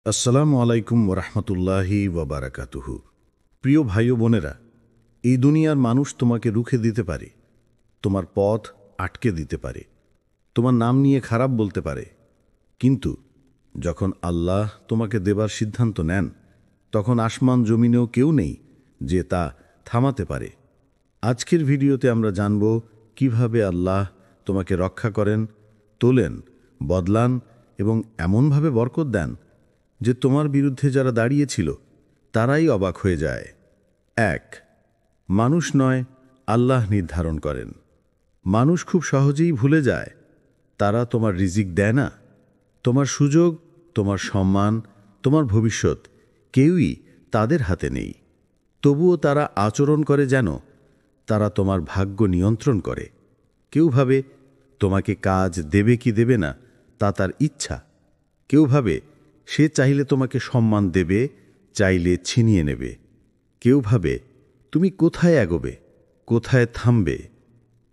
আসসালামু আলাইকুম ওরহমতুল্লাহি ওয়াবারাকাতুহু। প্রিয় ভাই ও বোনেরা, এই দুনিয়ার মানুষ তোমাকে রুখে দিতে পারে, তোমার পথ আটকে দিতে পারে, তোমার নাম নিয়ে খারাপ বলতে পারে, কিন্তু যখন আল্লাহ তোমাকে দেবার সিদ্ধান্ত নেন, তখন আসমান জমিনেও কেউ নেই যে তা থামাতে পারে। আজকের ভিডিওতে আমরা জানব কিভাবে আল্লাহ তোমাকে রক্ষা করেন, তোলেন, বদলান এবং এমনভাবে বরকত দেন যে তোমার বিরুদ্ধে যারা দাঁড়িয়েছিল তারাই অবাক হয়ে যায়। ১. মানুষ নয়, আল্লাহ নির্ধারণ করেন। মানুষ খুব সহজেই ভুলে যায় তারা তোমার রিজিক দেয় না। তোমার সুযোগ, তোমার সম্মান, তোমার ভবিষ্যৎ কেউই তাদের হাতে নেই। তবুও তারা আচরণ করে যেন তারা তোমার ভাগ্য নিয়ন্ত্রণ করে। কেউ ভাবে তোমাকে কাজ দেবে কি দেবে না তা তার ইচ্ছা। কেউ ভাবে সে চাইলে তোমাকে সম্মান দেবে, চাইলে ছিনিয়ে নেবে। কেউ ভাবে তুমি কোথায় এগোবে, কোথায় থামবে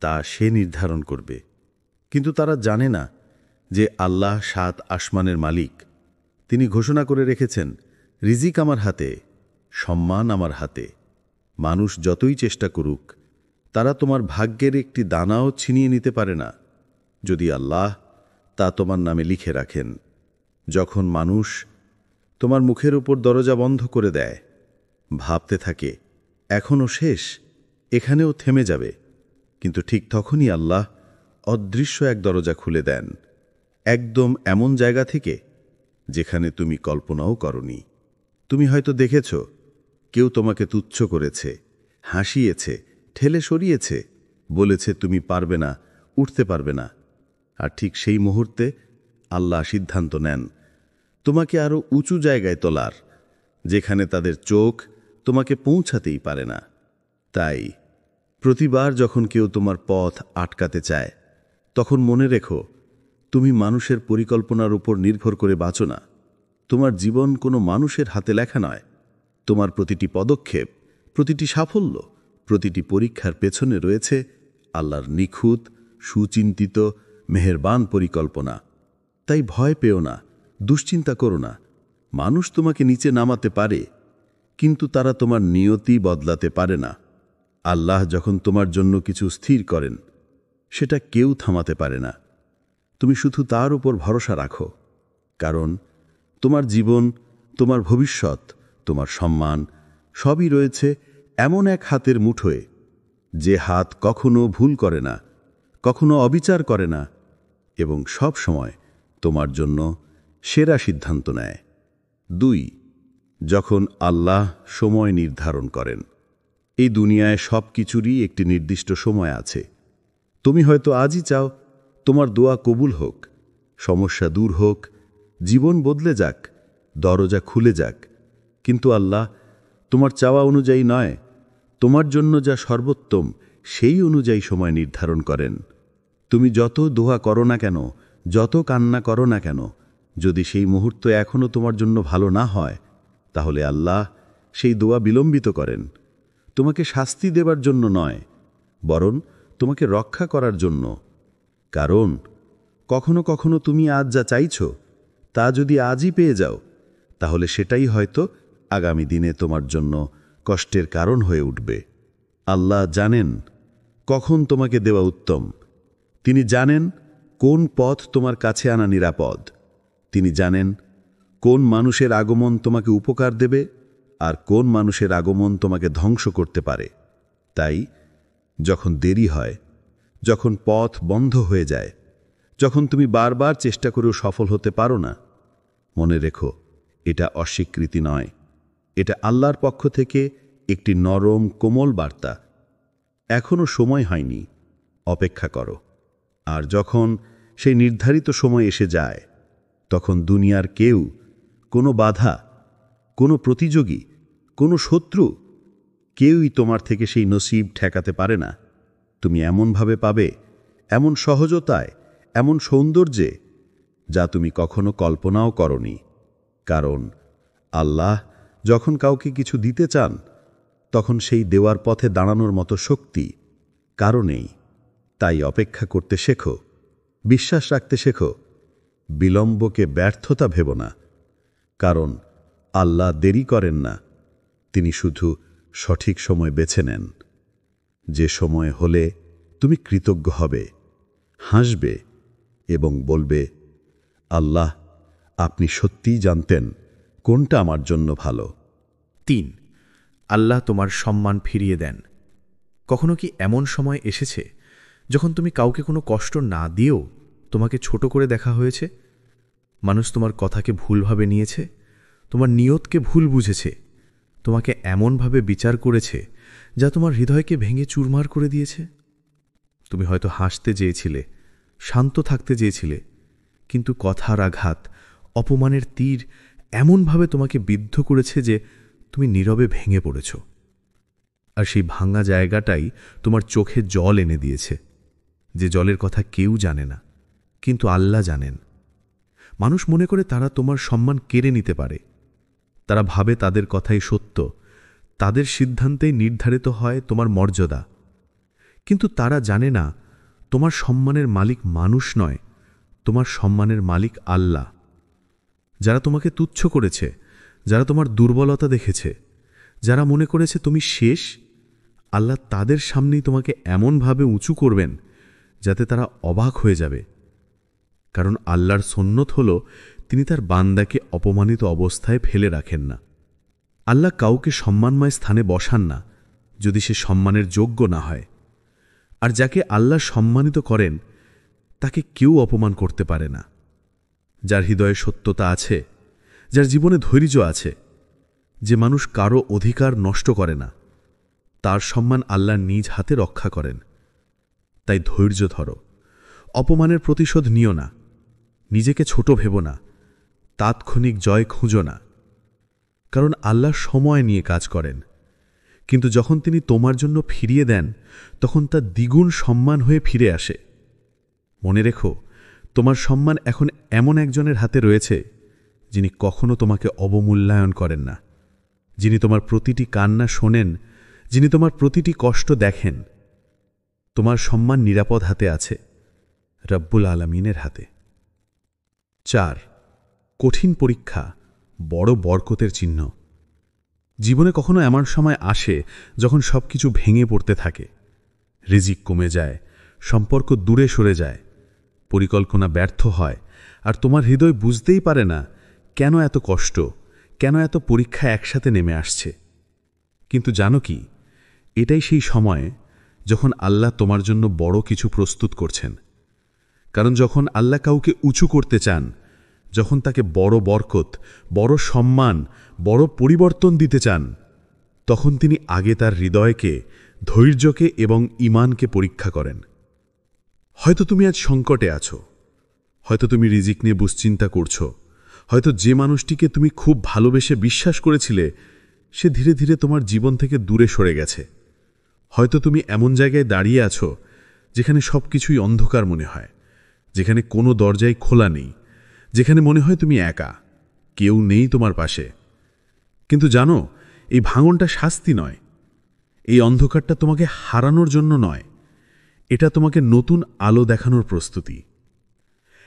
তা সে নির্ধারণ করবে। কিন্তু তারা জানে না যে আল্লাহ ৭ আসমানের মালিক। তিনি ঘোষণা করে রেখেছেন, রিজিক আমার হাতে, সম্মান আমার হাতে। মানুষ যতই চেষ্টা করুক, তারা তোমার ভাগ্যের একটি দানাও ছিনিয়ে নিতে পারে না, যদি আল্লাহ তা তোমার নামে লিখে রাখেন। যখন মানুষ তোমার মুখের উপর দরজা বন্ধ করে দেয়, ভাবতে থাকে এখনও শেষ, এখানেও থেমে যাবে, কিন্তু ঠিক তখনই আল্লাহ অদৃশ্য এক দরজা খুলে দেন, একদম এমন জায়গা থেকে যেখানে তুমি কল্পনাও করনি। তুমি হয়তো দেখেছ কেউ তোমাকে তুচ্ছ করেছে, হাসিয়েছে, ঠেলে সরিয়েছে, বলেছে তুমি পারবে না, উঠতে পারবে না। আর ঠিক সেই মুহূর্তে আল্লাহ সিদ্ধান্ত নেন তোমাকে আরও উঁচু জায়গায় তোলার, যেখানে তাদের চোখ তোমাকে পৌঁছাতেই পারে না। তাই প্রতিবার যখন কেউ তোমার পথ আটকাতে চায়, তখন মনে রেখো তুমি মানুষের পরিকল্পনার উপর নির্ভর করে বাঁচো না। তোমার জীবন কোনো মানুষের হাতে লেখা নয়। তোমার প্রতিটি পদক্ষেপ, প্রতিটি সাফল্য, প্রতিটি পরীক্ষার পেছনে রয়েছে আল্লাহর নিখুঁত, সুচিন্তিত, মেহেরবান পরিকল্পনা। তাই ভয় পেও না, দুশ্চিন্তা করো না। মানুষ তোমাকে নিচে নামাতে পারে, কিন্তু তারা তোমার নিয়তি বদলাতে পারে না। আল্লাহ যখন তোমার জন্য কিছু স্থির করেন, সেটা কেউ থামাতে পারে না। তুমি শুধু তার উপর ভরসা রাখো, কারণ তোমার জীবন, তোমার ভবিষ্যৎ, তোমার সম্মান সবই রয়েছে এমন এক হাতের মুঠোয়, যে হাত কখনো ভুল করে না, কখনো অবিচার করে না এবং সব সময় তোমার জন্য সেরা সিদ্ধান্ত নেয়। ২. যখন আল্লাহ সময় নির্ধারণ করেন। এই দুনিয়ায় সব কিছুরই একটি নির্দিষ্ট সময় আছে। তুমি হয়তো আজই চাও তোমার দোয়া কবুল হোক, সমস্যা দূর হোক, জীবন বদলে যাক, দরজা খুলে যাক, কিন্তু আল্লাহ তোমার চাওয়া অনুযায়ী নয়, তোমার জন্য যা সর্বোত্তম সেই অনুযায়ী সময় নির্ধারণ করেন। তুমি যত দোয়া করো না কেন, যত কান্না করো না কেন, যদি সেই মুহূর্ত এখনও তোমার জন্য ভালো না হয়, তাহলে আল্লাহ সেই দোয়া বিলম্বিত করেন। তোমাকে শাস্তি দেবার জন্য নয়, বরং তোমাকে রক্ষা করার জন্য। কারণ কখনো কখনো তুমি আজ যা চাইছো, তা যদি আজই পেয়ে যাও, তাহলে সেটাই হয়তো আগামী দিনে তোমার জন্য কষ্টের কারণ হয়ে উঠবে। আল্লাহ জানেন কখন তোমাকে দেওয়া উত্তম। তিনি জানেন কোন পথ তোমার কাছে আনা নিরাপদ। তিনি জানেন কোন মানুষের আগমন তোমাকে উপকার দেবে আর কোন মানুষের আগমন তোমাকে ধ্বংস করতে পারে। তাই যখন দেরি হয়, যখন পথ বন্ধ হয়ে যায়, যখন তুমি বারবার চেষ্টা করেও সফল হতে পারো না, মনে রেখো এটা অস্বীকৃতি নয়, এটা আল্লাহর পক্ষ থেকে একটি নরম, কোমল বার্তা। এখনো সময় হয়নি, অপেক্ষা করো। আর যখন সেই নির্ধারিত সময় এসে যায়, তখন দুনিয়ার কেউ, কোনো বাধা, কোনো প্রতিযোগী, কোনো শত্রু, কেউই তোমার থেকে সেই নসিব ঠেকাতে পারে না। তুমি এমনভাবে পাবে, এমন সহজতায়, এমন সৌন্দর্যে, যা তুমি কখনো কল্পনাও করনি। কারণ আল্লাহ যখন কাউকে কিছু দিতে চান, তখন সেই দেওয়ার পথে দাঁড়ানোর মতো শক্তি কারো নেই। তাই অপেক্ষা করতে শেখো, বিশ্বাস রাখতে শেখো, বিলম্বকে ব্যর্থতা ভেবো না। কারণ আল্লাহ দেরি করেন না, তিনি শুধু সঠিক সময় বেছে নেন। যে সময় হলে তুমি কৃতজ্ঞ হবে, হাসবে এবং বলবে, আল্লাহ, আপনি সত্যিই জানতেন কোনটা আমার জন্য ভালো। 3. আল্লাহ তোমার সম্মান ফিরিয়ে দেন। কখনো কি এমন সময় এসেছে যখন তুমি কাউকে কোনো কষ্ট না দিয়েও তোমাকে ছোট করে দেখা হয়েছে? মানুষ তোমার কথাকে ভুলভাবে নিয়েছে, তোমার নিয়তকে ভুল বুঝেছে, তোমাকে এমনভাবে বিচার করেছে যা তোমার হৃদয়কে ভেঙে চুরমার করে দিয়েছে। তুমি হয়তো হাসতে চেয়েছিলে, শান্ত থাকতে চেয়েছিলে, কিন্তু কথার আঘাত, অপমানের তীর এমনভাবে তোমাকে বিদ্ধ করেছে যে তুমি নীরবে ভেঙে পড়েছ। আর সেই ভাঙা জায়গাটাই তোমার চোখে জল এনে দিয়েছে, যে জলের কথা কেউ জানে না, কিন্তু আল্লাহ জানেন। মানুষ মনে করে তারা তোমার সম্মান কেড়ে নিতে পারে। তারা ভাবে তাদের কথাই সত্য, তাদের সিদ্ধান্তেই নির্ধারিত হয় তোমার মর্যাদা। কিন্তু তারা জানে না তোমার সম্মানের মালিক মানুষ নয়, তোমার সম্মানের মালিক আল্লাহ। যারা তোমাকে তুচ্ছ করেছে, যারা তোমার দুর্বলতা দেখেছে, যারা মনে করেছে তুমি শেষ, আল্লাহ তাদের সামনেই তোমাকে এমনভাবে উঁচু করবেন যাতে তারা অবাক হয়ে যাবে। কারণ আল্লাহর সুন্নত হল তিনি তার বান্দাকে অপমানিত অবস্থায় ফেলে রাখেন না। আল্লাহ কাউকে সম্মানময় স্থানে বসান না যদি সে সম্মানের যোগ্য না হয়। আর যাকে আল্লাহ সম্মানিত করেন তাকে কেউ অপমান করতে পারে না। যার হৃদয়ে সত্যতা আছে, যার জীবনে ধৈর্য আছে, যে মানুষ কারো অধিকার নষ্ট করে না, তার সম্মান আল্লাহ নিজ হাতে রক্ষা করেন। তাই ধৈর্য ধরো, অপমানের প্রতিশোধ নিও না, নিজেকে ছোট ভেবো না, তাৎক্ষণিক জয় খুঁজো না। কারণ আল্লাহ সময় নিয়ে কাজ করেন, কিন্তু যখন তিনি তোমার জন্য ফিরিয়ে দেন তখন তা দ্বিগুণ সম্মান হয়ে ফিরে আসে। মনে রেখো, তোমার সম্মান এখন এমন একজনের হাতে রয়েছে যিনি কখনো তোমাকে অবমূল্যায়ন করেন না, যিনি তোমার প্রতিটি কান্না শোনেন, যিনি তোমার প্রতিটি কষ্ট দেখেন। তোমার সম্মান নিরাপদ হাতে আছে, রব্বুল আলামিনের হাতে। 4. কঠিন পরীক্ষা বড় বরকতের চিহ্ন। জীবনে কখনো এমন সময় আসে যখন সবকিছু ভেঙে পড়তে থাকে, রিজিক কমে যায়, সম্পর্ক দূরে সরে যায়, পরিকল্পনা ব্যর্থ হয়, আর তোমার হৃদয় বুঝতেই পারে না কেন এত কষ্ট, কেন এত পরীক্ষা একসাথে নেমে আসছে। কিন্তু জানো কি, এটাই সেই সময় যখন আল্লাহ তোমার জন্য বড় কিছু প্রস্তুত করছেন। কারণ যখন আল্লাহ কাউকে উঁচু করতে চান, যখন তাকে বড় বরকত, বড় সম্মান, বড় পরিবর্তন দিতে চান, তখন তিনি আগে তার হৃদয়কে, ধৈর্যকে এবং ঈমানকে পরীক্ষা করেন। হয়তো তুমি আজ সংকটে আছো, হয়তো তুমি রিজিক নিয়ে দুশ্চিন্তা করছো, হয়তো যে মানুষটিকে তুমি খুব ভালোবেসে বিশ্বাস করেছিলে সে ধীরে ধীরে তোমার জীবন থেকে দূরে সরে গেছে। হয়তো তুমি এমন জায়গায় দাঁড়িয়ে আছো যেখানে সবকিছুই অন্ধকার মনে হয়, যেখানে কোনো দরজাই খোলা নেই, যেখানে মনে হয় তুমি একা, কেউ নেই তোমার পাশে। কিন্তু জানো, এই ভাঙনটা শাস্তি নয়, এই অন্ধকারটা তোমাকে হারানোর জন্য নয়, এটা তোমাকে নতুন আলো দেখানোর প্রস্তুতি।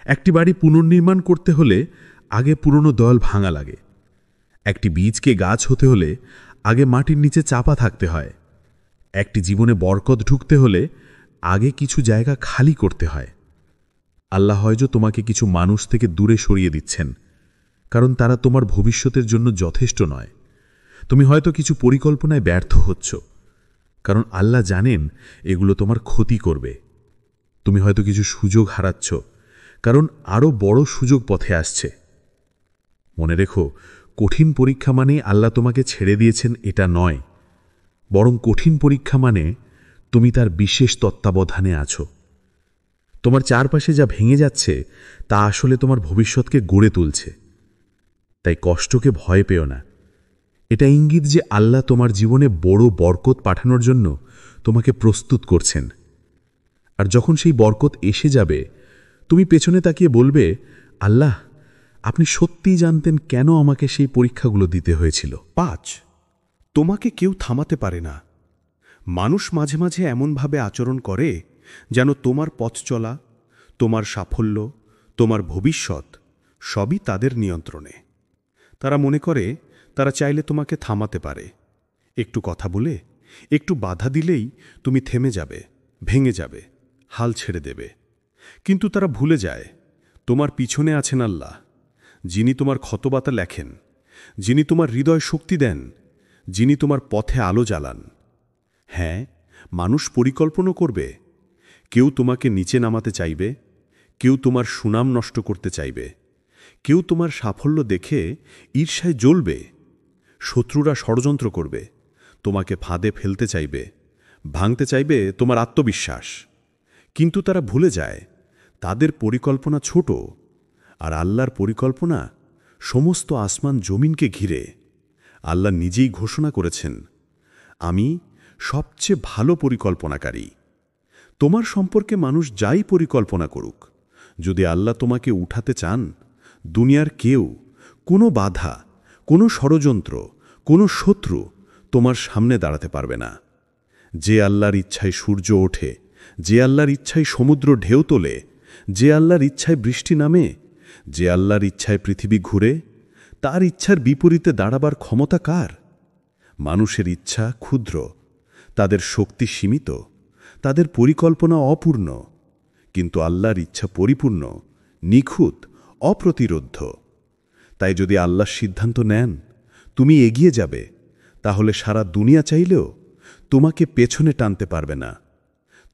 একটি বাড়ি পুনর্নির্মাণ করতে হলে আগে পুরনো দেওয়াল ভাঙা লাগে। একটি বীজকে গাছ হতে হলে আগে মাটির নিচে চাপা থাকতে হয়। একটি জীবনে বরকত ঢুকতে হলে আগে কিছু জায়গা খালি করতে হয়। আল্লাহ হয়তো তোমাকে কিছু মানুষ থেকে দূরে সরিয়ে দিচ্ছেন, কারণ তারা তোমার ভবিষ্যতের জন্য যথেষ্ট নয়। তুমি হয়তো কিছু পরিকল্পনায় ব্যর্থ হচ্ছ, কারণ আল্লাহ জানেন এগুলো তোমার ক্ষতি করবে। তুমি হয়তো কিছু সুযোগ হারাচ্ছ, কারণ আরও বড় সুযোগ পথে আসছে। মনে রেখো, কঠিন পরীক্ষা মানে আল্লাহ তোমাকে ছেড়ে দিয়েছেন এটা নয়, বরং কঠিন পরীক্ষা মানে তুমি তার বিশেষ তত্ত্বাবধানে আছো। তোমার চারপাশে যা ভেঙে যাচ্ছে তা আসলে তোমার ভবিষ্যৎকে গড়ে তুলছে। তাই কষ্টকে ভয় পেও না, এটা ইঙ্গিত যে আল্লাহ তোমার জীবনে বড় বরকত পাঠানোর জন্য তোমাকে প্রস্তুত করছেন। আর যখন সেই বরকত এসে যাবে, তুমি পেছনে তাকিয়ে বলবে, আল্লাহ, আপনি সত্যিই জানতেন কেন আমাকে সেই পরীক্ষাগুলো দিতে হয়েছিল। 5. তোমাকে কেউ থামাতে পারে না। মানুষ মাঝে মাঝে এমনভাবে আচরণ করে যেন তোমার পথ চলা, তোমার সাফল্য, তোমার ভবিষ্যৎ সবই তাদের নিয়ন্ত্রণে। তারা মনে করে তারা চাইলে তোমাকে থামাতে পারে, একটু কথা বলে, একটু বাধা দিলেই তুমি থেমে যাবে, ভেঙে যাবে, হাল ছেড়ে দেবে। কিন্তু তারা ভুলে যায় তোমার পিছনে আছেন আল্লাহ, যিনি তোমার ক্ষতবাতা লেখেন, যিনি তোমার হৃদয় শক্তি দেন, যিনি তোমার পথে আলো জ্বালান। হ্যাঁ, মানুষ পরিকল্পনা করবে, কেউ তোমাকে নিচে নামাতে চাইবে, কেউ তোমার সুনাম নষ্ট করতে চাইবে, কেউ তোমার সাফল্য দেখে ঈর্ষায় জ্বলবে। শত্রুরা ষড়যন্ত্র করবে, তোমাকে ফাঁদে ফেলতে চাইবে, ভাঙতে চাইবে তোমার আত্মবিশ্বাস। কিন্তু তারা ভুলে যায় তাদের পরিকল্পনা ছোট, আর আল্লাহর পরিকল্পনা সমস্ত আসমান জমিনকে ঘিরে। আল্লাহ নিজেই ঘোষণা করেছেন, আমি সবচেয়ে ভালো পরিকল্পনাকারী। তোমার সম্পর্কে মানুষ যাই পরিকল্পনা করুক, যদি আল্লাহ তোমাকে উঠাতে চান, দুনিয়ার কেউ, কোনো বাধা, কোনো ষড়যন্ত্র, কোনো শত্রু তোমার সামনে দাঁড়াতে পারবে না। যে আল্লাহর ইচ্ছায় সূর্য ওঠে, যে আল্লাহর ইচ্ছায় সমুদ্র ঢেউ তোলে, যে আল্লাহর ইচ্ছায় বৃষ্টি নামে, যে আল্লাহর ইচ্ছায় পৃথিবী ঘুরে, তার ইচ্ছার বিপরীতে দাঁড়াবার ক্ষমতা কার? মানুষের ইচ্ছা ক্ষুদ্র, তাদের শক্তি সীমিত, তাদের পরিকল্পনা অপূর্ণ। কিন্তু আল্লাহর ইচ্ছা পরিপূর্ণ, নিখুঁত, অপ্রতিরোধ্য। তাই যদি আল্লাহ সিদ্ধান্ত নেন তুমি এগিয়ে যাবে, তাহলে সারা দুনিয়া চাইলেও তোমাকে পেছনে টানতে পারবে না।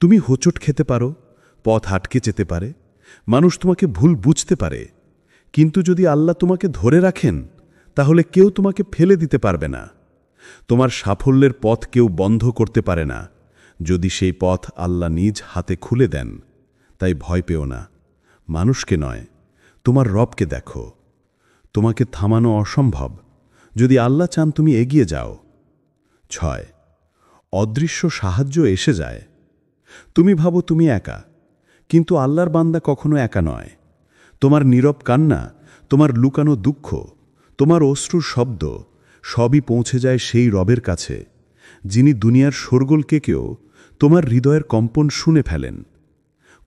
তুমি হোঁচট খেতে পারো, পথ আটকে যেতে পারে, মানুষ তোমাকে ভুল বুঝতে পারে, কিন্তু যদি আল্লাহ তোমাকে ধরে রাখেন, তাহলে কেউ তোমাকে ফেলে দিতে পারবে না। তোমার সাফল্যের পথ কেউ বন্ধ করতে পারে না, যদি সেই পথ আল্লাহ নিজ হাতে খুলে দেন। তাই ভয় পেও না, মানুষকে নয়, তোমার রবকে দেখো। তোমাকে থামানো অসম্ভব, যদি আল্লাহ চান তুমি এগিয়ে যাও। 6. অদৃশ্য সাহায্য এসে যায়। তুমি ভাবো তুমি একা, কিন্তু আল্লাহর বান্দা কখনো একা নয়। তোমার নীরব কান্না, তোমার লুকানো দুঃখ, তোমার অশ্রুর শব্দ সবই পৌঁছে যায় সেই রবের কাছে, যিনি দুনিয়ার শোরগোলকেও তোমার হৃদয়ের কম্পন শুনে ফেলেন।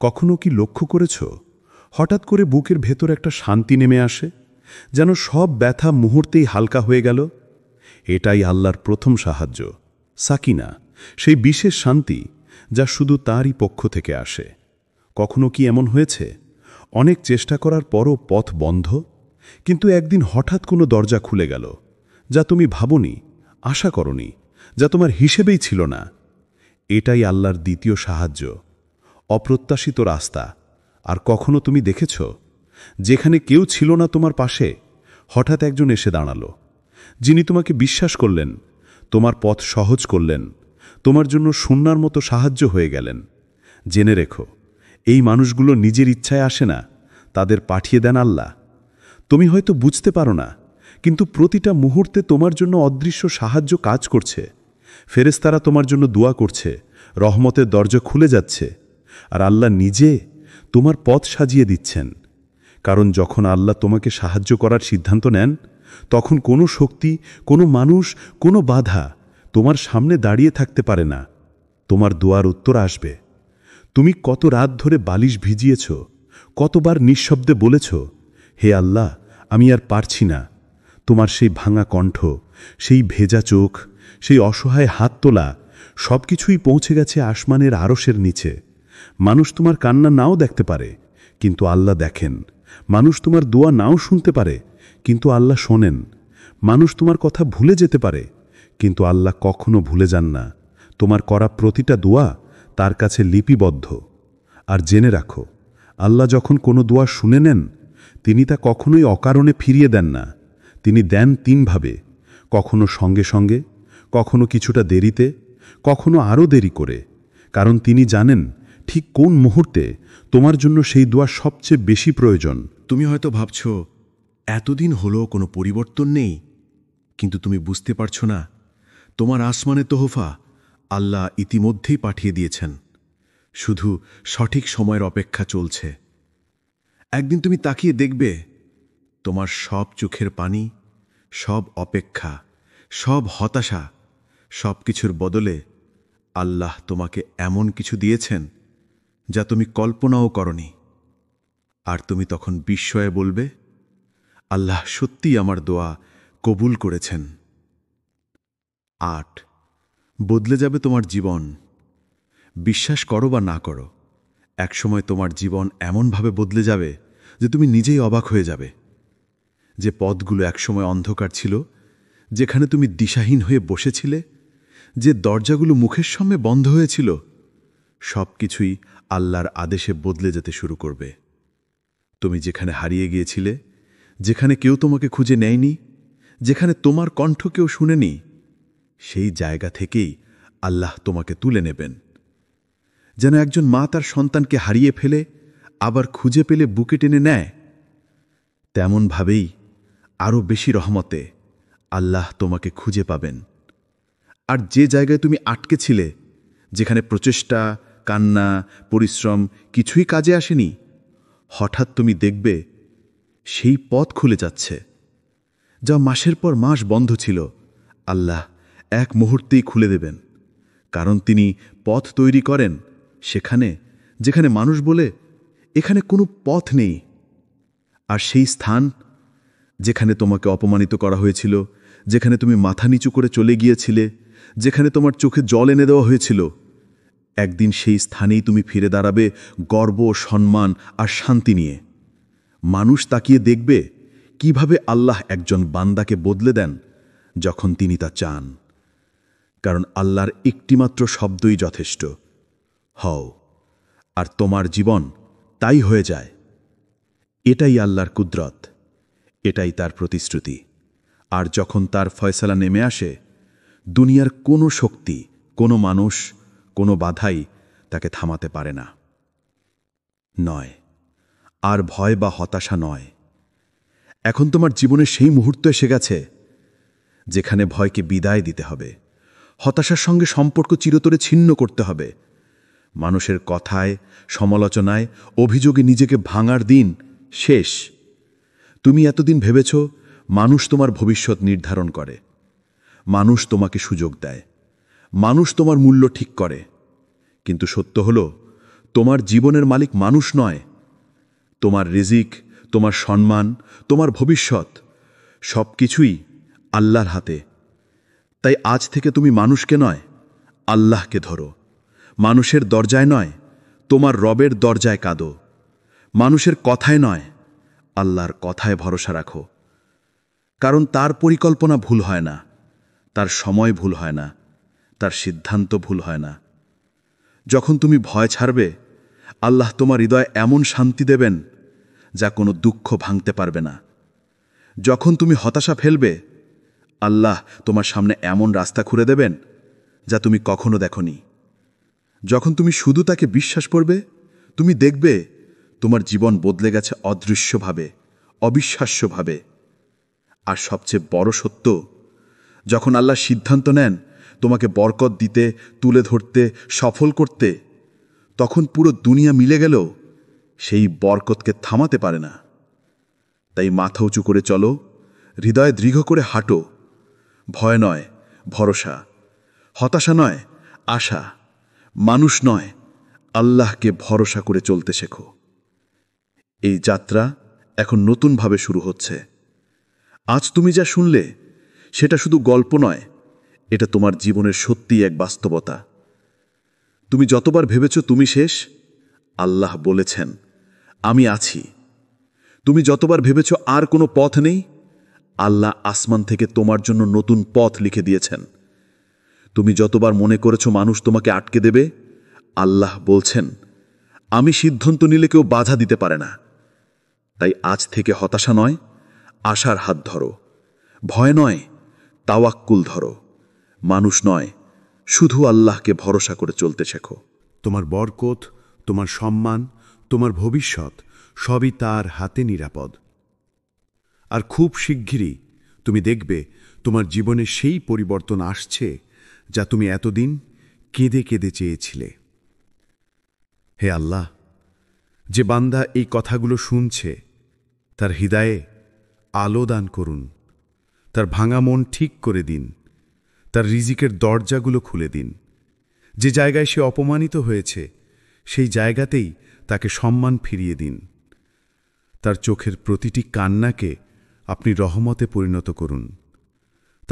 কখনো কি লক্ষ্য করেছ, হঠাৎ করে বুকের ভেতর একটা শান্তি নেমে আসে, যেন সব ব্যথা মুহূর্তেই হালকা হয়ে গেল? এটাই আল্লাহর প্রথম সাহায্য, সাকিনা, সেই বিশেষ শান্তি যা শুধু তাঁরই পক্ষ থেকে আসে। কখনো কি এমন হয়েছে অনেক চেষ্টা করার পরও পথ বন্ধ, কিন্তু একদিন হঠাৎ কোনো দরজা খুলে গেল, যা তুমি ভাবনি, আশা করনি, যা তোমার হিসেবেই ছিল না? এটাই আল্লাহর দ্বিতীয় সাহায্য, অপ্রত্যাশিত রাস্তা। আর কখনো তুমি দেখেছ, যেখানে কেউ ছিল না তোমার পাশে, হঠাৎ একজন এসে দাঁড়ালো, যিনি তোমাকে বিশ্বাস করলেন, তোমার পথ সহজ করলেন, তোমার জন্য শূন্যার মতো সাহায্য হয়ে গেলেন। জেনে রেখো, এই মানুষগুলো নিজের ইচ্ছায় আসে না, তাদের পাঠিয়ে দেন আল্লাহ। তুমি হয়তো বুঝতে পারো না, কিন্তু প্রতিটা মুহূর্তে তোমার জন্য অদৃশ্য সাহায্য কাজ করছে। ফেরেশতারা তোমার জন্য দোয়া করছে, রহমতের দরজা খুলে যাচ্ছে, আর আল্লাহ নিজে তোমার পথ সাজিয়ে দিচ্ছেন। কারণ যখন আল্লাহ তোমাকে সাহায্য করার সিদ্ধান্ত নেন, তখন কোনো শক্তি, কোনো মানুষ, কোনো বাধা তোমার সামনে দাঁড়িয়ে থাকতে পারে না। তোমার দোয়ার উত্তর আসবে। তুমি কত রাত ধরে বালিশ ভিজিয়েছ, কতবার নিঃশব্দে বলেছ, হে আল্লাহ, আমি আর পারছি না। তোমার সেই ভাঙা কণ্ঠ, সেই ভেজা চোখ, সেই অসহায় হাত তোলা, সব কিছুই পৌঁছে গেছে আসমানের আরশের নিচে। মানুষ তোমার কান্না নাও দেখতে পারে, কিন্তু আল্লাহ দেখেন। মানুষ তোমার দোয়া নাও শুনতে পারে, কিন্তু আল্লাহ শোনেন। মানুষ তোমার কথা ভুলে যেতে পারে, কিন্তু আল্লাহ কখনো ভুলে যান না। তোমার করা প্রতিটা দোয়া তার কাছে লিপিবদ্ধ। আর জেনে রাখো, আল্লাহ যখন কোনো দোয়া শুনে নেন, তিনি তা কখনোই অকারণে ফিরিয়ে দেন না। তিনি দেন তিনভাবে, কখনো সঙ্গে সঙ্গে, কখনো কিছুটা দেরিতে, কখনো আরও দেরি করে। কারণ তিনি জানেন ঠিক কোন মুহূর্তে তোমার জন্য সেই দোয়া সবচেয়ে বেশি প্রয়োজন। তুমি হয়তো ভাবছ, এতদিন হলো কোনো পরিবর্তন নেই, কিন্তু তুমি বুঝতে পারছো না, তোমার আসমানে তোহফা আল্লাহ ইতিমধ্যেই পাঠিয়ে দিয়েছেন। শুধু সঠিক সময়ের অপেক্ষা চলছে। একদিন তুমি তাকিয়ে দেখবে, তোমার সব চোখের পানি, সব অপেক্ষা, সব হতাশা, সব কিছুর বদলে আল্লাহ তোমাকে এমন কিছু দিয়েছেন যা তুমি কল্পনাও করনি। আর তুমি তখন বিস্ময়ে বলবে, আল্লাহ সত্যিই আমার দোয়া কবুল করেছেন। 8 বদলে যাবে তোমার জীবন। বিশ্বাস করো বা না করো, একসময় তোমার জীবন এমনভাবে বদলে যাবে যে তুমি নিজেই অবাক হয়ে যাবে। যে পথগুলো একসময় অন্ধকার ছিল, যেখানে তুমি দিশাহীন হয়ে বসেছিলে, যে দরজাগুলো মুখের সামনে বন্ধ হয়েছিল, সব কিছুই আল্লাহর আদেশে বদলে যেতে শুরু করবে। তুমি যেখানে হারিয়ে গিয়েছিলে, যেখানে কেউ তোমাকে খুঁজে নেয়নি, যেখানে তোমার কণ্ঠ কেউ শুনেনি, সেই জায়গা থেকেই আল্লাহ তোমাকে তুলে নেবেন। যেন একজন মা তার সন্তানকে হারিয়ে ফেলে আবার খুঁজে পেলে বুকে টেনে নেয়, তেমনভাবেই আরও বেশি রহমতে আল্লাহ তোমাকে খুঁজে পাবেন। আর যে জায়গায় তুমি আটকে ছিলে, যেখানে প্রচেষ্টা, কান্না, পরিশ্রম কিছুই কাজে আসেনি, হঠাৎ তুমি দেখবে সেই পথ খুলে যাচ্ছে। যা মাসের পর মাস বন্ধ ছিল, আল্লাহ এক মুহূর্তেই খুলে দেবেন। কারণ তিনি পথ তৈরি করেন সেখানে, যেখানে মানুষ বলে এখানে কোনো পথ নেই। আর সেই স্থান, যেখানে তোমাকে অপমানিত করা হয়েছিল, যেখানে তুমি মাথা নিচু করে চলে গিয়েছিলে, যেখানে তোমার চোখে জল এনে দেওয়া হয়েছিল, একদিন সেই স্থানেই তুমি ফিরে দাঁড়াবে গর্ব, সম্মান আর শান্তি নিয়ে। মানুষ তাকিয়ে দেখবে কিভাবে আল্লাহ একজন বান্দাকে বদলে দেন যখন তিনি তা চান। কারণ আল্লাহর একটিমাত্র শব্দই যথেষ্ট, হও, আর তোমার জীবন তাই হয়ে যায়। এটাই আল্লাহর কুদরত, এটাই তার প্রতিশ্রুতি। আর যখন তার ফয়সালা নেমে আসে, দুনিয়ার কোনো শক্তি, কোনো মানুষ, কোনো বাধাই তাকে থামাতে পারে না। নয়, আর ভয় বা হতাশা নয়। এখন তোমার জীবনে সেই মুহূর্ত এসে গেছে যেখানে ভয়কে বিদায় দিতে হবে, হতাশার সঙ্গে সম্পর্ক চিরতরে ছিন্ন করতে হবে। মানুষের কথায়, সমালোচনায়, অভিযোগে নিজেকে ভাঙার দিন শেষ। তুমি এতদিন ভেবেছ মানুষ তোমার ভবিষ্যৎ নির্ধারণ করে, মানুষ তোমাকে সুযোগ দেয়, মানুষ তোমার মূল্য ঠিক করে। কিন্তু সত্য হলো, তোমার জীবনের মালিক মানুষ নয়। তোমার রিজিক, তোমার সম্মান, তোমার ভবিষ্যৎ সব কিছুই আল্লাহর হাতে। তাই আজ থেকে তুমি মানুষকে নয়, আল্লাহকে ধরো। মানুষের দরজায় নয়, তোমার রবের দরজায় কাঁদো। মানুষের কথায় নয়, আল্লাহর কথায় ভরসা রাখো। কারণ তার পরিকল্পনা ভুল হয় না, তার সময় ভুল হয় না, তার সিদ্ধান্ত ভুল হয় না। যখন তুমি ভয় ছাড়বে, আল্লাহ তোমার হৃদয়ে এমন শান্তি দেবেন যা কোনো দুঃখ ভাঙতে পারবে না। যখন তুমি হতাশা ফেলবে, আল্লাহ তোমার সামনে এমন রাস্তা খুলে দেবেন যা তুমি কখনো দেখোনি। যখন তুমি শুধু তাকে বিশ্বাস করবে, তুমি দেখবে তোমার জীবন বদলে গেছে অদৃশ্যভাবে, অবিশ্বাস্যভাবে। আর সবচেয়ে বড় সত্য, যখন আল্লাহ সিদ্ধান্ত নেন তোমাকে বরকত দিতে, তুলে ধরতে, সফল করতে, তখন পুরো দুনিয়া মিলে গেলেও সেই বরকতকে থামাতে পারে না। তাই মাথা উঁচু করে চলো, হৃদয় দৃঢ় করে হাঁটো। ভয় নয়, ভরসা। হতাশা নয়, আশা। মানুষ নয়, আল্লাহকে ভরসা করে চলতে শেখো। এই যাত্রা এখন নতুনভাবে শুরু হচ্ছে। আজ তুমি যা শুনলে সেটা শুধু গল্প নয়, এটা তোমার জীবনের সত্যিই এক বাস্তবতা। তুমি যতবার ভেবেছ তুমি শেষ, আল্লাহ বলেছেন আমি আছি। তুমি যতবার ভেবেছ আর কোনো পথ নেই, আল্লাহ আসমান থেকে তোমার জন্য নতুন পথ লিখে দিয়েছেন। তুমি যতবার মনে করেছ মানুষ তোমাকে আটকে দেবে, আল্লাহ বলছেন আমি সিদ্ধান্ত নিলে কেউ বাধা দিতে পারে না। তাই আজ থেকে হতাশা নয়, আশার হাত ধরো। ভয় নয়, তাওয়াক্কুল ধরো। মানুষ নয়, শুধু আল্লাহকে ভরসা করে চলতে শেখো। তোমার বরকত, তোমার সম্মান, তোমার ভবিষ্যৎ সবই তার হাতে নিরাপদ। আর খুব শিগগিরই তুমি দেখবে তোমার জীবনে সেই পরিবর্তন আসছে যা তুমি এতদিন কেঁদে কেঁদে চেয়েছিলে। হে আল্লাহ, যে বান্দা এই কথাগুলো শুনছে তার হৃদয়ে আলো দান করুন, তার ভাঙা মন ঠিক করে দিন, তার রিজিকের দরজাগুলো খুলে দিন। যে জায়গায় সে অপমানিত হয়েছে সেই জায়গাতেই তাকে সম্মান ফিরিয়ে দিন। তার চোখের প্রতিটি কান্নাকে আপনি রহমতে পরিণত করুন।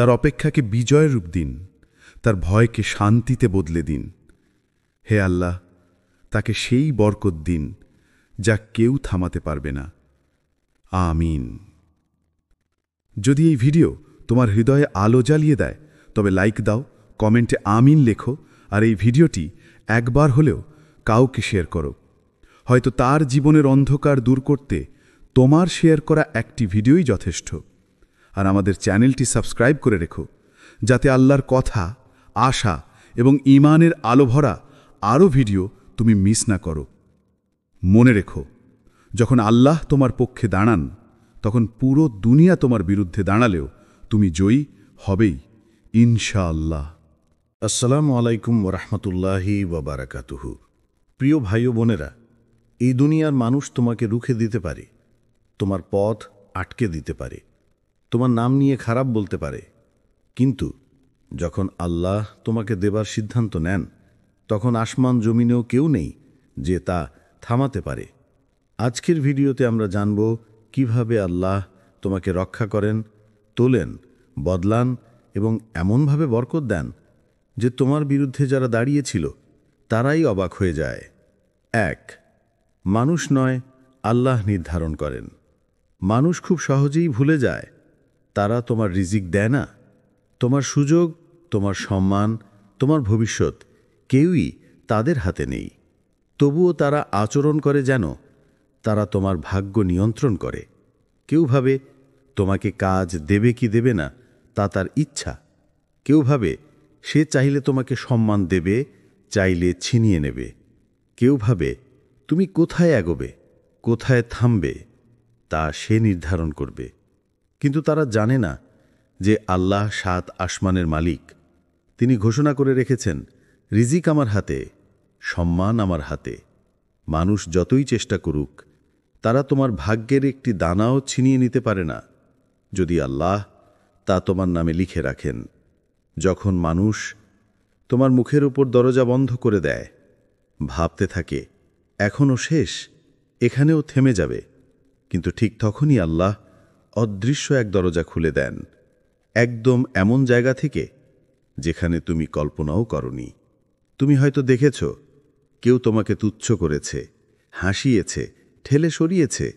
তার অপেক্ষাকে বিজয়ের রূপ দিন, তার ভয়কে শান্তিতে বদলে দিন। হে আল্লাহ, তাকে সেই বরকত দিন যা কেউ থামাতে পারবে না। আমিন। যদি এই ভিডিও তোমার হৃদয়ে আলো জ্বালিয়ে দেয় তবে লাইক দাও, কমেন্টে আমিন লেখো, আর এই ভিডিওটি একবার হলেও কাউকে শেয়ার করো। হয়তো তার জীবনের অন্ধকার দূর করতে তোমার শেয়ার করা একটি ভিডিওই যথেষ্ট। আর আমাদের চ্যানেলটি সাবস্ক্রাইব করে রেখো, যাতে আল্লাহর কথা, আশা এবং ঈমানের আলো ভরা আরও ভিডিও তুমি মিস না করো। মনে রেখো, যখন আল্লাহ তোমার পক্ষে দাঁড়ান, তখন পুরো দুনিয়া তোমার বিরুদ্ধে দাঁড়ালেও তুমি জয়ী হবেই, ইনশাআল্লাহ। আসসালামু আলাইকুম ওরহমতুল্লাহি ওয়াবারাকাতুহু। প্রিয় ভাই ও বোনেরা, এই দুনিয়ার মানুষ তোমাকে রুখে দিতে পারে, তোমার পথ আটকে দিতে পারে, তোমার নাম নিয়ে খারাপ বলতে পারে, কিন্তু যখন আল্লাহ তোমাকে দেবার সিদ্ধান্ত নেন, তখন আসমান জমিনেও কেউ নেই যে তা থামাতে পারে। আজকের ভিডিওতে আমরা জানব কিভাবে আল্লাহ তোমাকে রক্ষা করেন, তোলেন, বদলান এবং এমনভাবে বরকত দেন যে তোমার বিরুদ্ধে যারা দাঁড়িয়েছিল তারাই অবাক হয়ে যায়। 1. মানুষ নয়, আল্লাহ নির্ধারণ করেন। মানুষ খুব সহজেই ভুলে যায় তারা তোমার রিজিক দেয় না। তোমার সুযোগ, তোমার সম্মান, তোমার ভবিষ্যৎ কেউই তাদের হাতে নেই। তবুও তারা আচরণ করে যেন তারা তোমার ভাগ্য নিয়ন্ত্রণ করে। কেউ ভাবে তোমাকে কাজ দেবে কি দেবে না তা তার ইচ্ছা। কেউ ভাবে সে চাইলে তোমাকে সম্মান দেবে, চাইলে ছিনিয়ে নেবে। কেউ ভাবে তুমি কোথায় এগোবে, কোথায় থামবে তা সে নির্ধারণ করবে। কিন্তু তারা জানে না যে আল্লাহ 7 আসমানের মালিক। তিনি ঘোষণা করে রেখেছেন, রিজিক আমার হাতে, সম্মান আমার হাতে। মানুষ যতই চেষ্টা করুক, তারা তোমার ভাগ্যের একটি দানাও ছিনিয়ে নিতে পারে না, যদি আল্লাহ তা তোমার নামে লিখে রাখেন। যখন মানুষ তোমার মুখের উপর দরজা বন্ধ করে দেয়, ভাবতে থাকে এখনও শেষ, এখানেও থেমে যাবে, কিন্তু ঠিক তখনই আল্লাহ অদৃশ্য এক দরজা খুলে দেন, একদম এমন জায়গা থেকে যেখানে তুমি কল্পনাও করনি। তুমি হয়তো দেখেছ কেউ তোমাকে তুচ্ছ করেছে, হাসিয়েছে, ঠেলে সরিয়েছে,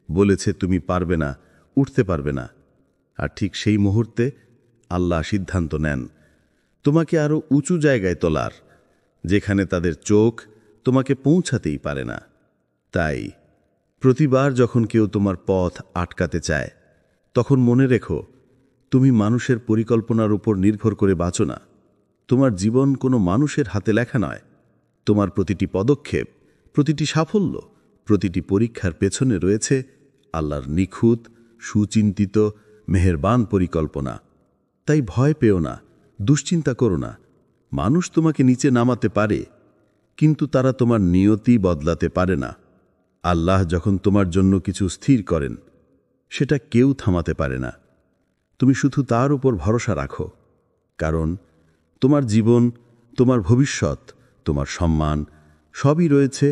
বলেছে তুমি পারবে না, উঠতে পারবে না। আর ঠিক সেই মুহূর্তে আল্লাহ সিদ্ধান্ত নেন তোমাকে আরও উঁচু জায়গায় তোলার, যেখানে তাদের চোখ তোমাকে পৌঁছাতেই পারে না। তাই প্রতিবার যখন কেউ তোমার পথ আটকাতে চায়, তখন মনে রেখো তুমি মানুষের পরিকল্পনার উপর নির্ভর করে বাঁচো না। তোমার জীবন কোনো মানুষের হাতে লেখা নয়। তোমার প্রতিটি পদক্ষেপ, প্রতিটি সাফল্য, প্রতিটি পরীক্ষার পেছনে রয়েছে আল্লাহর নিখুঁত, সুচিন্তিত, মেহেরবান পরিকল্পনা। তাই ভয় পেও না, দুশ্চিন্তা করো না। মানুষ তোমাকে নিচে নামাতে পারে, কিন্তু তারা তোমার নিয়তি বদলাতে পারে না। আল্লাহ যখন তোমার জন্য কিছু স্থির করেন, সেটা কেউ থামাতে পারে না। তুমি শুধু তার উপর ভরসা রাখো, কারণ তোমার জীবন, তোমার ভবিষ্যৎ, তোমার সম্মান সবই রয়েছে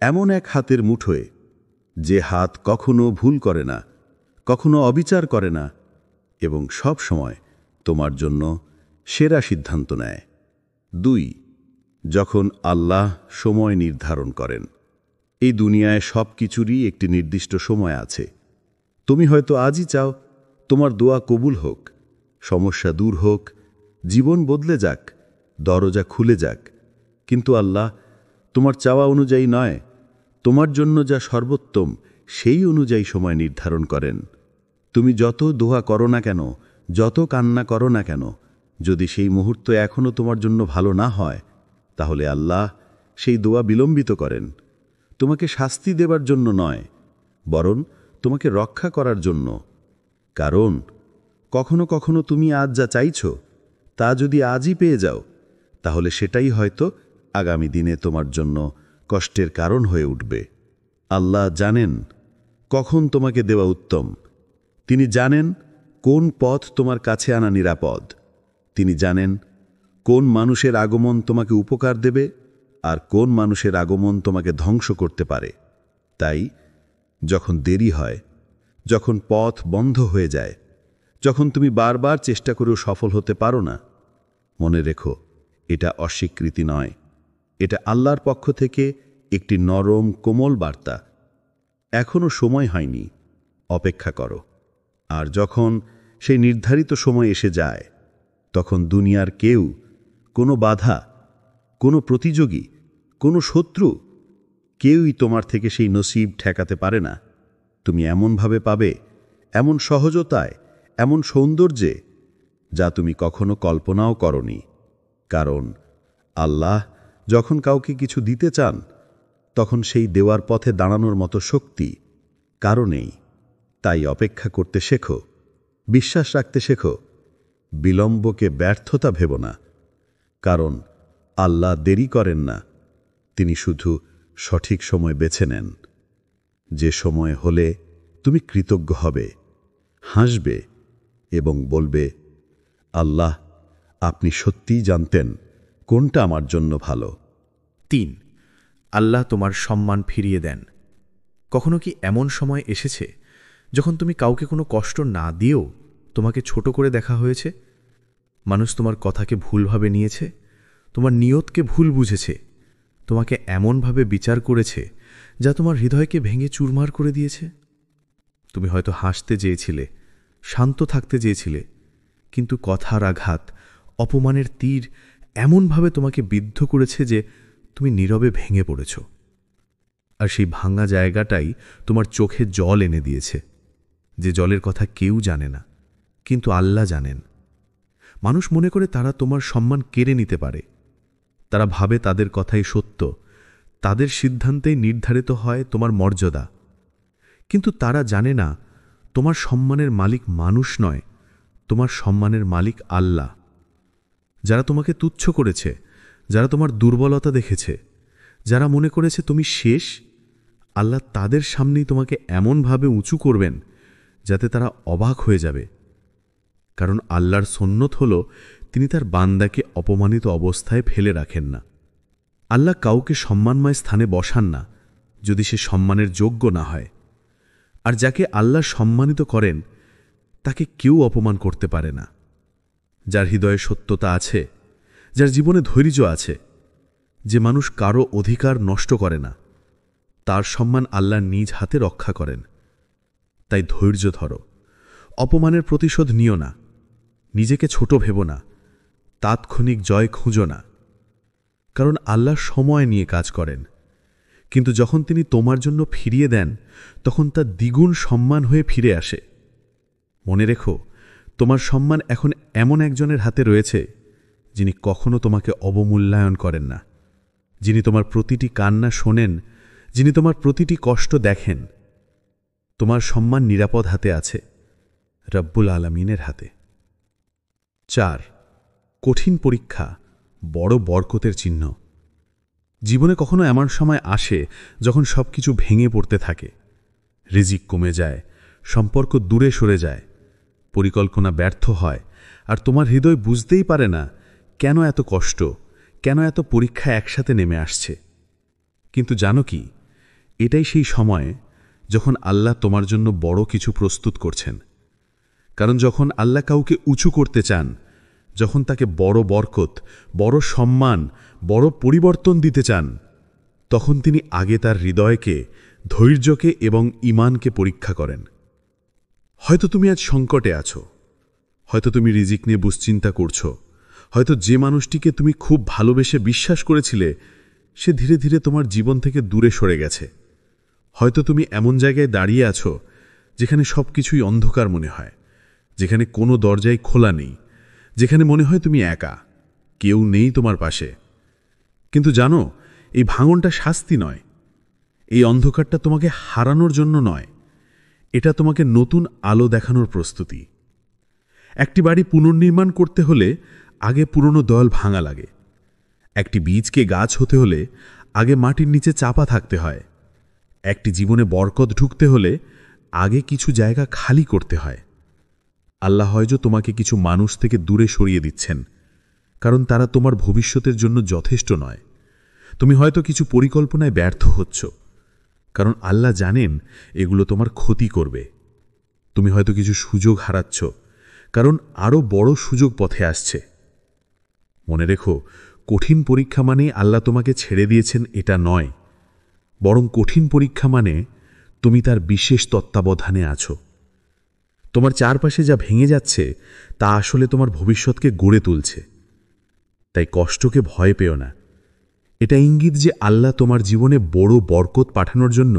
এমন এক হাতের মুঠোয়, যে হাত কখনো ভুল করে না, কখনো অবিচার করে না এবং সব সময় তোমার জন্য সেরা সিদ্ধান্ত নেয়। 2. যখন আল্লাহ সময় নির্ধারণ করেন। এই দুনিয়ায় সব কিছুরই একটি নির্দিষ্ট সময় আছে। তুমি হয়তো আজই চাও তোমার দোয়া কবুল হোক, সমস্যা দূর হোক, জীবন বদলে যাক, দরজা খুলে যাক, কিন্তু আল্লাহ তোমার চাওয়া অনুযায়ী নয়, তোমার জন্য যা সর্বোত্তম সেই অনুযায়ী সময় নির্ধারণ করেন। তুমি যত দোয়া করো না কেন, যত কান্না করো না কেন, যদি সেই মুহূর্ত এখনও তোমার জন্য ভালো না হয়, তাহলে আল্লাহ সেই দোয়া বিলম্বিত করেন। তোমাকে শাস্তি দেবার জন্য নয়, বরং তোমাকে রক্ষা করার জন্য। কারণ কখনো কখনো তুমি আজ যা চাইছ, তা যদি আজই পেয়ে যাও, তাহলে সেটাই হয়তো আগামী দিনে তোমার জন্য কষ্টের কারণ হয়ে উঠবে। আল্লাহ জানেন কখন তোমাকে দেওয়া উত্তম। তিনি জানেন কোন পথ তোমার কাছে আনা নিরাপদ। তিনি জানেন কোন মানুষের আগমন তোমাকে উপকার দেবে আর কোন মানুষের আগমন তোমাকে ধ্বংস করতে পারে। তাই যখন দেরি হয়, যখন পথ বন্ধ হয়ে যায়, যখন তুমি বারবার চেষ্টা করেও সফল হতে পারো না, মনে রেখো, এটা অস্বীকৃতি নয়, এটা আল্লাহর পক্ষ থেকে একটি নরম কোমল বার্তা। এখনও সময় হয়নি, অপেক্ষা করো। আর যখন সেই নির্ধারিত সময় এসে যায়, তখন দুনিয়ার কেউ, কোনো বাধা, কোনো প্রতিযোগী, কোনো শত্রু, কেউই তোমার থেকে সেই নসিব ঠেকাতে পারে না। তুমি এমনভাবে পাবে, এমন সহজতায়, এমন সৌন্দর্যে, যা তুমি কখনো কল্পনাও করনি। কারণ আল্লাহ যখন কাউকে কিছু দিতে চান, তখন সেই দেওয়ার পথে দাঁড়ানোর মতো শক্তি কারো নেই। তাই অপেক্ষা করতে শেখো, বিশ্বাস রাখতে শেখো, বিলম্বকে ব্যর্থতা ভেবো না। কারণ আল্লাহ দেরি করেন না, তিনি শুধু সঠিক সময় বেছে নেন। যে সময় হলে তুমি কৃতজ্ঞ হবে, হাসবে এবং বলবে, আল্লাহ, আপনি সত্যিই জানতেন কোনটা আমার জন্য ভালো। 3. আল্লাহ তোমার সম্মান ফিরিয়ে দেন। কখনো কি এমন সময় এসেছে যখন তুমি কাউকে কোনো কষ্ট না দিয়েও তোমাকে ছোট করে দেখা হয়েছে? মানুষ তোমার কথাকে ভুলভাবে নিয়েছে, তোমার নিয়তকে ভুল বুঝেছে, তোমাকে এমনভাবে বিচার করেছে যা তোমার হৃদয়কে ভেঙে চুরমার করে দিয়েছে। তুমি হয়তো হাসতে চেয়েছিলে, শান্ত থাকতে চেয়েছিলে, কিন্তু কথার আঘাত, অপমানের তীর এমনভাবে তোমাকে বিদ্ধ করেছে যে তুমি নীরবে ভেঙে পড়েছ। আর সেই ভাঙা জায়গাটাই তোমার চোখে জল এনে দিয়েছে, যে জলের কথা কেউ জানে না, কিন্তু আল্লাহ জানেন। মানুষ মনে করে তারা তোমার সম্মান কেড়ে নিতে পারে। তারা ভাবে তাদের কথাই সত্য, তাদের সিদ্ধান্তেই নির্ধারিত হয় তোমার মর্যাদা। কিন্তু তারা জানে না, তোমার সম্মানের মালিক মানুষ নয়, তোমার সম্মানের মালিক আল্লাহ। যারা তোমাকে তুচ্ছ করেছে, যারা তোমার দুর্বলতা দেখেছে, যারা মনে করেছে তুমি শেষ, আল্লাহ তাদের সামনেই তোমাকে এমনভাবে উঁচু করবেন যাতে তারা অবাক হয়ে যাবে। কারণ আল্লাহর সুন্নত হল তিনি তার বান্দাকে অপমানিত অবস্থায় ফেলে রাখেন না। আল্লাহ কাউকে সম্মানময় স্থানে বসান না যদি সে সম্মানের যোগ্য না হয়। আর যাকে আল্লাহ সম্মানিত করেন তাকে কেউ অপমান করতে পারে না। যার হৃদয়ে সত্যতা আছে, যার জীবনে ধৈর্য আছে, যে মানুষ কারো অধিকার নষ্ট করে না, তার সম্মান আল্লাহ নিজ হাতে রক্ষা করেন। তাই ধৈর্য ধরো, অপমানের প্রতিশোধ নিও না, নিজেকে ছোট ভেবো না, তাৎক্ষণিক জয় খুঁজো না। কারণ আল্লাহ সময় নিয়ে কাজ করেন, কিন্তু যখন তিনি তোমার জন্য ফিরিয়ে দেন তখন তা দ্বিগুণ সম্মান হয়ে ফিরে আসে। মনে রেখো, তোমার সম্মান এখন এমন একজনের হাতে রয়েছে যিনি কখনো তোমাকে অবমূল্যায়ন করেন না, যিনি তোমার প্রতিটি কান্না শোনেন, যিনি তোমার প্রতিটি কষ্ট দেখেন। তোমার সম্মান নিরাপদ হাতে আছে, রব্বুল আলামিনের হাতে। 4. কঠিন পরীক্ষা বড় বরকতের চিহ্ন। জীবনে কখনো এমন সময় আসে যখন সবকিছু ভেঙে পড়তে থাকে, রিজিক কমে যায়, সম্পর্ক দূরে সরে যায়, পরিকল্পনা ব্যর্থ হয়, আর তোমার হৃদয় বুঝতেই পারে না কেন এত কষ্ট, কেন এত পরীক্ষা একসাথে নেমে আসছে। কিন্তু জানো কি, এটাই সেই সময় যখন আল্লাহ তোমার জন্য বড় কিছু প্রস্তুত করছেন। কারণ যখন আল্লাহ কাউকে উঁচু করতে চান, যখন তাকে বড় বরকত, বড় সম্মান, বড় পরিবর্তন দিতে চান, তখন তিনি আগে তার হৃদয়কে, ধৈর্যকে এবং ঈমানকে পরীক্ষা করেন। হয়তো তুমি আজ সংকটে আছো, হয়তো তুমি রিজিক নিয়ে দুশ্চিন্তা করছো, হয়তো যে মানুষটিকে তুমি খুব ভালোবেসে বিশ্বাস করেছিলে সে ধীরে ধীরে তোমার জীবন থেকে দূরে সরে গেছে। হয়তো তুমি এমন জায়গায় দাঁড়িয়ে আছো যেখানে সবকিছুই অন্ধকার মনে হয়, যেখানে কোনো দরজাই খোলা নেই, যেখানে মনে হয় তুমি একা, কেউ নেই তোমার পাশে। কিন্তু জানো, এই ভাঙনটা শাস্তি নয়, এই অন্ধকারটা তোমাকে হারানোর জন্য নয়, এটা তোমাকে নতুন আলো দেখানোর প্রস্তুতি। একটি বাড়ি পুনর্নির্মাণ করতে হলে আগে পুরনো দেওয়াল ভাঙা লাগে। একটি বীজকে গাছ হতে হলে আগে মাটির নিচে চাপা থাকতে হয়। একটি জীবনে বরকত ঢুকতে হলে আগে কিছু জায়গা খালি করতে হয়। আল্লাহ হয়তো তোমাকে কিছু মানুষ থেকে দূরে সরিয়ে দিচ্ছেন, কারণ তারা তোমার ভবিষ্যতের জন্য যথেষ্ট নয়। তুমি হয়তো কিছু পরিকল্পনায় ব্যর্থ হচ্ছ, কারণ আল্লাহ জানেন এগুলো তোমার ক্ষতি করবে। তুমি হয়তো কিছু সুযোগ হারাচ্ছ, কারণ আরও বড় সুযোগ পথে আসছে। মনে রেখো, কঠিন পরীক্ষা মানে আল্লাহ তোমাকে ছেড়ে দিয়েছেন এটা নয়, বরং কঠিন পরীক্ষা মানে তুমি তার বিশেষ তত্ত্বাবধানে আছো। তোমার চারপাশে যা ভেঙে যাচ্ছে তা আসলে তোমার ভবিষ্যৎকে গড়ে তুলছে। তাই কষ্টকে ভয় পেও না, এটা ইঙ্গিত যে আল্লাহ তোমার জীবনে বড় বরকত পাঠানোর জন্য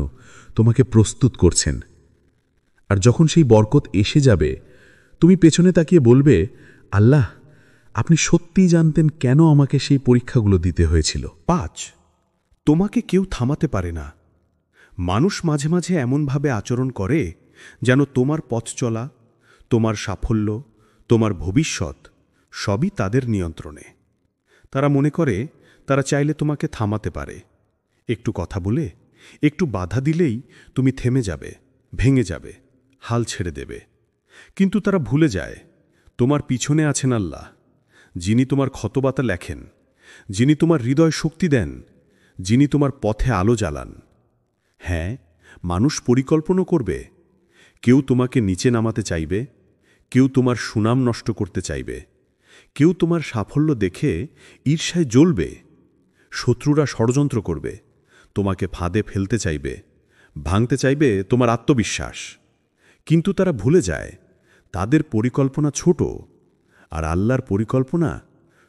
তোমাকে প্রস্তুত করছেন। আর যখন সেই বরকত এসে যাবে, তুমি পেছনে তাকিয়ে বলবে, আল্লাহ, আপনি সত্যিই জানতেন কেন আমাকে সেই পরীক্ষাগুলো দিতে হয়েছিল। 5, তোমাকে কেউ থামাতে পারে না। মানুষ মাঝে মাঝে এমনভাবে আচরণ করে যেন তোমার পথ চলা, তোমার সাফল্য, তোমার ভবিষ্যৎ সবই তাদের নিয়ন্ত্রণে। তারা মনে করে তারা চাইলে তোমাকে থামাতে পারে, একটু কথা বলে, একটু বাধা দিলেই তুমি থেমে যাবে, ভেঙে যাবে, হাল ছেড়ে দেবে। কিন্তু তারা ভুলে যায় তোমার পিছনে আছেন আল্লাহ, যিনি তোমার ক্ষতবাতা লেখেন, যিনি তোমার হৃদয় শক্তি দেন, যিনি তোমার পথে আলো জ্বালান। হ্যাঁ, মানুষ পরিকল্পনা করবে, কেউ তোমাকে নিচে নামাতে চাইবে, কেউ তোমার সুনাম নষ্ট করতে চাইবে, কেউ তোমার সাফল্য দেখে ঈর্ষায় জ্বলবে। শত্রুরা ষড়যন্ত্র করবে, তোমাকে ফাঁদে ফেলতে চাইবে, ভাঙতে চাইবে তোমার আত্মবিশ্বাস। কিন্তু তারা ভুলে যায় তাদের পরিকল্পনা ছোট, আর আল্লাহর পরিকল্পনা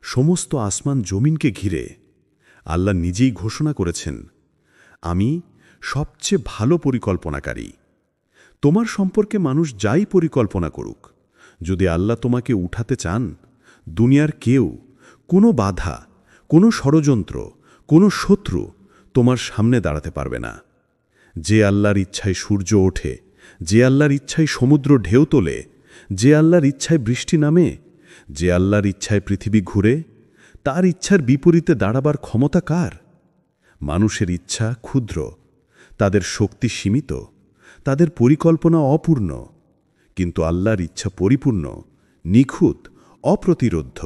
সমস্ত আসমান জমিনকে ঘিরে। আল্লাহ নিজেই ঘোষণা করেছেন, আমি সবচেয়ে ভালো পরিকল্পনাকারী। তোমার সম্পর্কে মানুষ যাই পরিকল্পনা করুক, যদি আল্লাহ তোমাকে উঠাতে চান, দুনিয়ার কেউ, কোনো বাধা, কোনো ষড়যন্ত্র, কোনো শত্রু তোমার সামনে দাঁড়াতে পারবে না। যে আল্লাহর ইচ্ছায় সূর্য ওঠে, যে আল্লাহর ইচ্ছায় সমুদ্র ঢেউ তোলে, যে আল্লাহর ইচ্ছায় বৃষ্টি নামে, যে আল্লাহর ইচ্ছায় পৃথিবী ঘুরে, তার ইচ্ছার বিপরীতে দাঁড়াবার ক্ষমতা কার? মানুষের ইচ্ছা ক্ষুদ্র, তাদের শক্তি সীমিত, তাদের পরিকল্পনা অপূর্ণ। কিন্তু আল্লাহর ইচ্ছা পরিপূর্ণ, নিখুঁত, অপ্রতিরোধ্য।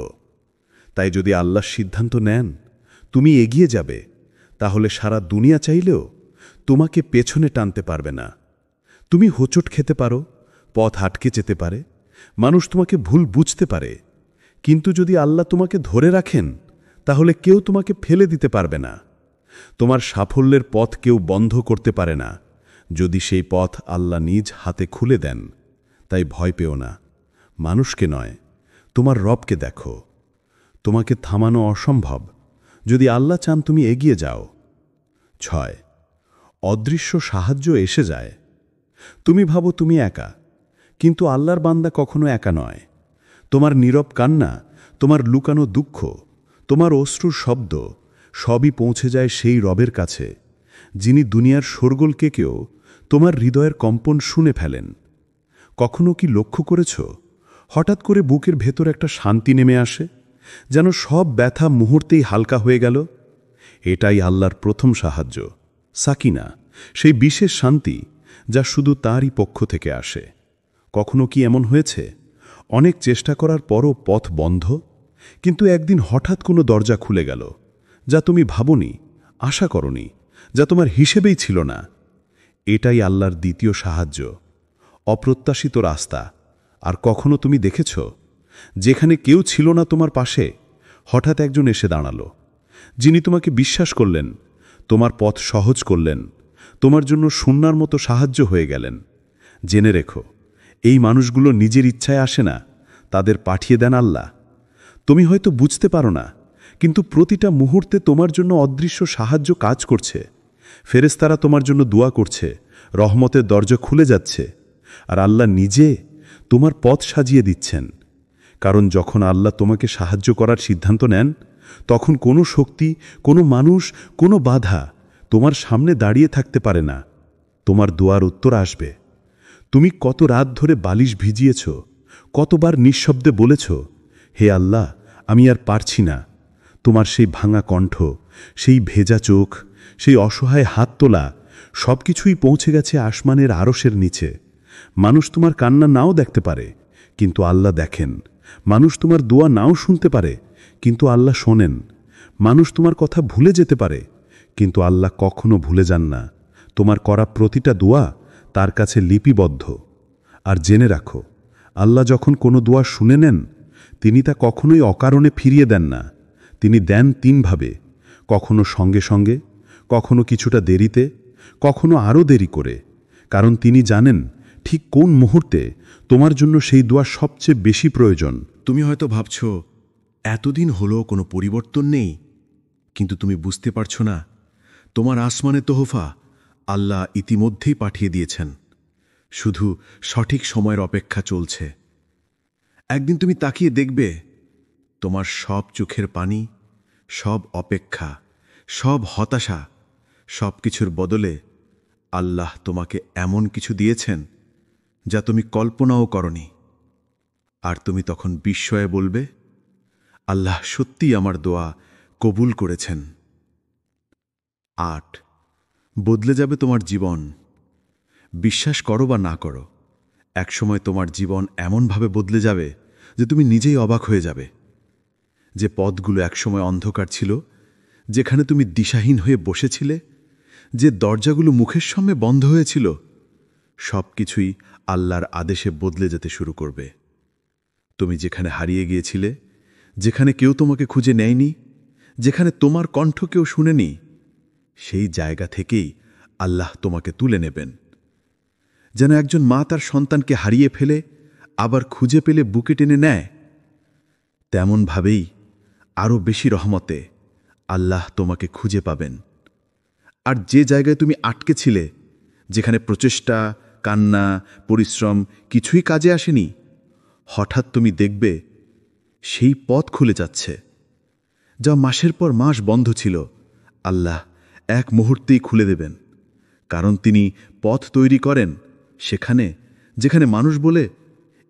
তাই যদি আল্লাহ সিদ্ধান্ত নেন তুমি এগিয়ে যাবে, তাহলে সারা দুনিয়া চাইলেও তোমাকে পেছনে টানতে পারবে না। তুমি হোঁচট খেতে পারো, পথ আটকে যেতে পারে, মানুষ তোমাকে ভুল বুঝতে পারে, কিন্তু যদি আল্লাহ তোমাকে ধরে রাখেন, তাহলে কেউ তোমাকে ফেলে দিতে পারবে না। তোমার সাফল্যের পথ কেউ বন্ধ করতে পারে না, যদি সেই পথ আল্লাহ নিজ হাতে খুলে দেন। তাই ভয় পেও না, মানুষকে নয়, তোমার রবকে দেখো। তোমাকে থামানো অসম্ভব, যদি আল্লাহ চান তুমি এগিয়ে যাও। 6, অদৃশ্য সাহায্য এসে যায়। তুমি ভাবো তুমি একা, কিন্তু আল্লাহর বান্দা কখনো একা নয়। তোমার নীরব কান্না, তোমার লুকানো দুঃখ, তোমার অশ্রুর শব্দ সবই পৌঁছে যায় সেই রবের কাছে, যিনি দুনিয়ার শোরগোলকেও তোমার হৃদয়ের কম্পন শুনে ফেলেন। কখনো কি লক্ষ্য করেছ, হঠাৎ করে বুকের ভেতর একটা শান্তি নেমে আসে, যেন সব ব্যথা মুহূর্তেই হালকা হয়ে গেল? এটাই আল্লাহর প্রথম সাহায্য, সাকিনা, সেই বিশেষ শান্তি যা শুধু তাঁরই পক্ষ থেকে আসে। কখনো কি এমন হয়েছে অনেক চেষ্টা করার পরও পথ বন্ধ, কিন্তু একদিন হঠাৎ কোনো দরজা খুলে গেল, যা তুমি ভাবনি, আশা করনি, যা তোমার হিসেবেই ছিল না? এটাই আল্লাহর দ্বিতীয় সাহায্য, অপ্রত্যাশিত রাস্তা। আর কখনো তুমি দেখেছ, যেখানে কেউ ছিল না তোমার পাশে, হঠাৎ একজন এসে দাঁড়ালো, যিনি তোমাকে বিশ্বাস করলেন, তোমার পথ সহজ করলেন, তোমার জন্য শূন্যার মতো সাহায্য হয়ে গেলেন। জেনে রেখো, এই মানুষগুলো নিজের ইচ্ছায় আসে না, তাদের পাঠিয়ে দেন আল্লাহ। তুমি হয়তো বুঝতে পারো না, কিন্তু প্রতিটা মুহূর্তে তোমার জন্য অদৃশ্য সাহায্য কাজ করছে। ফেরেশতারা তোমার জন্য দোয়া করছে, রহমতের দরজা খুলে যাচ্ছে, আর আল্লাহ নিজে তোমার পথ সাজিয়ে দিচ্ছেন। কারণ যখন আল্লাহ তোমাকে সাহায্য করার সিদ্ধান্ত নেন, তখন কোনো শক্তি, কোনো মানুষ, কোনো বাধা তোমার সামনে দাঁড়িয়ে থাকতে পারে না। তোমার দোয়ার উত্তর আসবে। তুমি কত রাত ধরে বালিশ ভিজিয়েছ, কতবার নিঃশব্দে বলেছ, হে আল্লাহ, আমি আর পারছি না। তোমার সেই ভাঙা কণ্ঠ, সেই ভেজা চোখ, সেই অসহায় হাত তোলা সব কিছুই পৌঁছে গেছে আসমানের আরশের নিচে। মানুষ তোমার কান্না নাও দেখতে পারে, কিন্তু আল্লাহ দেখেন। মানুষ তোমার দোয়া নাও শুনতে পারে, কিন্তু আল্লাহ শোনেন। মানুষ তোমার কথা ভুলে যেতে পারে, কিন্তু আল্লাহ কখনো ভুলে যান না। তোমার করা প্রতিটা দোয়া তার কাছে লিপিবদ্ধ। আর জেনে রাখো, আল্লাহ যখন কোনো দোয়া শুনে নেন, তিনি তা কখনোই অকারণে ফিরিয়ে দেন না। তিনি দেন তিনভাবে, কখনো সঙ্গে সঙ্গে, কখনো কিছুটা দেরিতে, কখনো আরও দেরি করে, কারণ তিনি জানেন ঠিক কোন মুহূর্তে তোমার জন্য সেই দোয়া সবচেয়ে বেশি প্রয়োজন। তুমি হয়তো ভাবছ এতদিন হলো কোনো পরিবর্তন নেই, কিন্তু তুমি বুঝতে পারছো না তোমার আসমানে তোহফা আল্লাহ ইতিমধ্যেই পাঠিয়ে দিয়েছেন। শুধু সঠিক সময়ের অপেক্ষা চলছে। একদিন তুমি তাকিয়ে দেখবে তোমার সব চোখের পানি, সব অপেক্ষা, সব হতাশা, সব কিছুর বদলে আল্লাহ তোমাকে এমন কিছু দিয়েছেন যা তুমি কল্পনাও করনি। আর তুমি তখন বিস্ময়ে বলবে, আল্লাহ সত্যিই আমার দোয়া কবুল করেছেন। 8 বদলে যাবে তোমার জীবন। বিশ্বাস করো বা না করো, একসময় তোমার জীবন এমনভাবে বদলে যাবে যে তুমি নিজেই অবাক হয়ে যাবে। যে পথগুলো একসময় অন্ধকার ছিল, যেখানে তুমি দিশাহীন হয়ে বসেছিলে, যে দরজাগুলো মুখের সামনে বন্ধ হয়েছিল, সব কিছুই আল্লাহর আদেশে বদলে যেতে শুরু করবে। তুমি যেখানে হারিয়ে গিয়েছিলে, যেখানে কেউ তোমাকে খুঁজে নেয়নি, যেখানে তোমার কণ্ঠ কেউ শুনেনি, সেই জায়গা থেকেই আল্লাহ তোমাকে তুলে নেবেন। যেন একজন মা তার সন্তানকে হারিয়ে ফেলে আবার খুঁজে পেলে বুকে টেনে নেয়, তেমনভাবেই আরও বেশি রহমতে আল্লাহ তোমাকে খুঁজে পাবেন। আর যে জায়গায় তুমি আটকে ছিলে, যেখানে প্রচেষ্টা, কান্না, পরিশ্রম কিছুই কাজে আসেনি, হঠাৎ তুমি দেখবে সেই পথ খুলে যাচ্ছে। যা মাসের পর মাস বন্ধ ছিল, আল্লাহ এক মুহূর্তেই খুলে দেবেন। কারণ তিনি পথ তৈরি করেন সেখানে যেখানে মানুষ বলে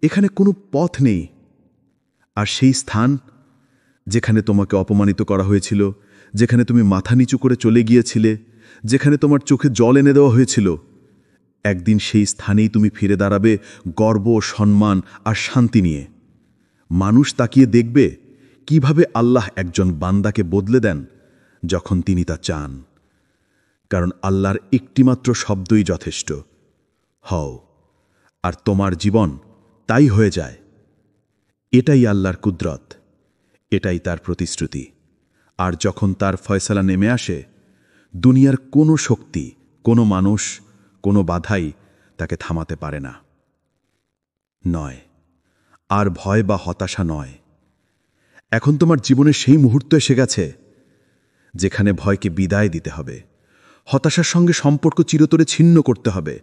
এখানে কোনো পথ নেই। আর সেই স্থান যেখানে তোমাকে অপমানিত করা হয়েছিল, যেখানে তুমি মাথা নিচু করে চলে গিয়েছিলে, যেখানে তোমার চোখে জল এনে দেওয়া হয়েছিল, একদিন সেই স্থানেই তুমি ফিরে দাঁড়াবে গর্ব, সম্মান আর শান্তি নিয়ে। মানুষ তাকিয়ে দেখবে কিভাবে আল্লাহ একজন বান্দাকে বদলে দেন যখন তিনি তা চান। কারণ আল্লাহর একটিমাত্র শব্দই যথেষ্ট, হও, আর তোমার জীবন তাই হয়ে যায়। এটাই আল্লাহর কুদরত, এটাই তার প্রতিশ্রুতি। আর যখন তার ফয়সালা নেমে আসে, দুনিয়ার কোনো শক্তি, কোনো মানুষ, কোনো বাধাই তাকে থামাতে পারে না। নয়, আর ভয় বা হতাশা নয়। এখন তোমার জীবনে সেই মুহূর্ত এসে গেছে যেখানে ভয়কে বিদায় দিতে হবে, হতাশার সঙ্গে সম্পর্ক চিরতরে ছিন্ন করতে হবে।